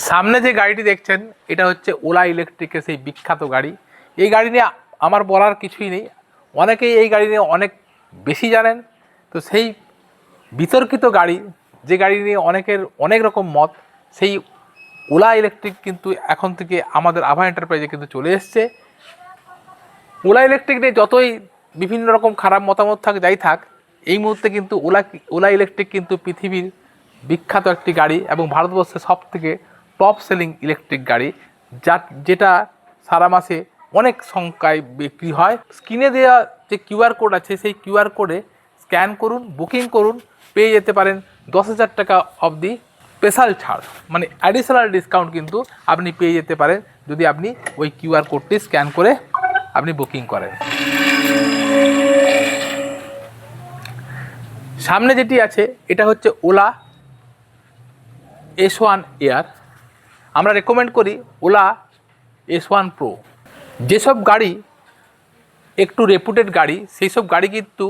সামনে যে গাড়িটি দেখছেন এটা হচ্ছে ওলা ইলেকট্রিকের সেই বিখ্যাত গাড়ি। এই গাড়ি নিয়ে আমার বলার কিছুই নেই, অনেকেই এই গাড়ি নিয়ে অনেক বেশি জানেন। তো সেই বিতর্কিত গাড়ি, যে গাড়ি নিয়ে অনেকের অনেক রকম মত, সেই ওলা ইলেকট্রিক কিন্তু এখন থেকে আমাদের আভা এন্টারপ্রাইজে কিন্তু চলে এসছে। ওলা ইলেকট্রিক নিয়ে যতই বিভিন্ন রকম খারাপ মতামত থাক, যাই থাক, এই মুহূর্তে কিন্তু ওলা ইলেকট্রিক কিন্তু পৃথিবীর বিখ্যাত একটি গাড়ি এবং ভারতবর্ষের সব থেকে টপ সেলিং ইলেকট্রিক গাড়ি, যেটা সারা মাসে অনেক সংখ্যায় বিক্রি হয়। স্ক্রিনে দেওয়া যে কিউআর কোড আছে, সেই কিউআর কোডে স্ক্যান করুন, বুকিং করুন, পেয়ে যেতে পারেন 10,000 টাকা অবধি স্পেশাল ছাড়, মানে অ্যাডিশনাল ডিসকাউন্ট কিন্তু আপনি পেয়ে যেতে পারেন যদি আপনি ওই কিউআর কোডটি স্ক্যান করে আপনি বুকিং করেন। সামনে যেটি আছে এটা হচ্ছে ওলা S1 এয়ার। আমরা রেকমেন্ড করি ওলা S1 প্রো। যেসব গাড়ি একটু রেপুটেড গাড়ি, সেই সব গাড়ি কিন্তু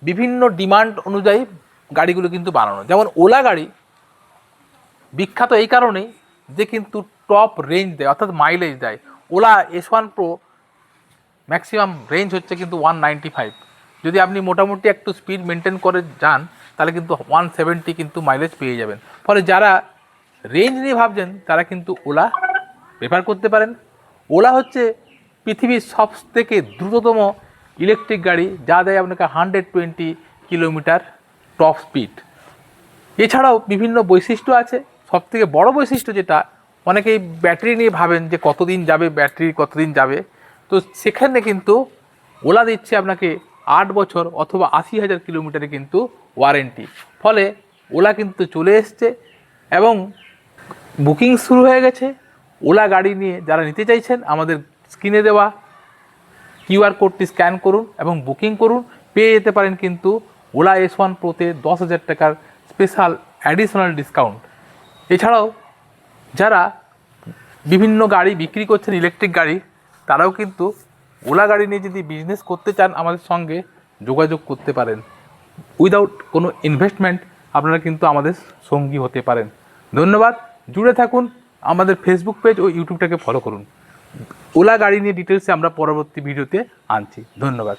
বিভিন্ন ডিমান্ড অনুযায়ী গাড়িগুলো কিন্তু বানানো। যেমন ওলা গাড়ি বিখ্যাত এই কারণেই যে কিন্তু টপ রেঞ্জ দেয়, অর্থাৎ মাইলেজ দেয়। OLA S1 pro maximum range হচ্ছে কিন্তু 195। যদি আপনি মোটামুটি একটু স্পিড মেনটেন করে যান তাহলে কিন্তু 170 কিন্তু মাইলেজ পেয়ে যাবেন। ফলে যারা রেঞ্জ নিয়ে ভাবছেন তারা কিন্তু ওলা প্রেফার করতে পারেন। ওলা হচ্ছে পৃথিবীর সব থেকে দ্রুততম ইলেকট্রিক গাড়ি, যা দেয় আপনাকে 120 কিলোমিটার টপ স্পিড। এছাড়াও বিভিন্ন বৈশিষ্ট্য আছে। সবথেকে বড় বৈশিষ্ট্য যেটা, অনেকেই ব্যাটারি নিয়ে ভাবেন যে কতদিন যাবে, ব্যাটারি কতদিন যাবে, তো সেখানে কিন্তু ওলা দিচ্ছে আপনাকে 8 বছর অথবা 80,000 কিলোমিটারে কিন্তু ওয়ারেন্টি। ফলে ওলা কিন্তু চলে এসছে এবং বুকিং শুরু হয়ে গেছে। ওলা গাড়ি নিয়ে যারা নিতে চাইছেন, আমাদের স্ক্রিনে দেওয়া কিউআর কোডটি স্ক্যান করুন এবং বুকিং করুন, পেয়ে যেতে পারেন কিন্তু ওলা S1 প্রোতে 10,000 টাকার স্পেশাল অ্যাডিশনাল ডিসকাউন্ট। এছাড়াও যারা বিভিন্ন গাড়ি বিক্রি করছেন, ইলেকট্রিক গাড়ি, তারাও কিন্তু ওলা গাড়ি নিয়ে যদি বিজনেস করতে চান আমাদের সঙ্গে যোগাযোগ করতে পারেন। উইদাউট কোনো ইনভেস্টমেন্ট আপনারা কিন্তু আমাদের সঙ্গী হতে পারেন। ধন্যবাদ। জুড়ে থাকুন, আমাদের ফেসবুক পেজ ও ইউটিউবটাকে ফলো করুন। ওলা গাড়ি নিয়ে ডিটেলসে আমরা পরবর্তী ভিডিওতে আনছি। ধন্যবাদ।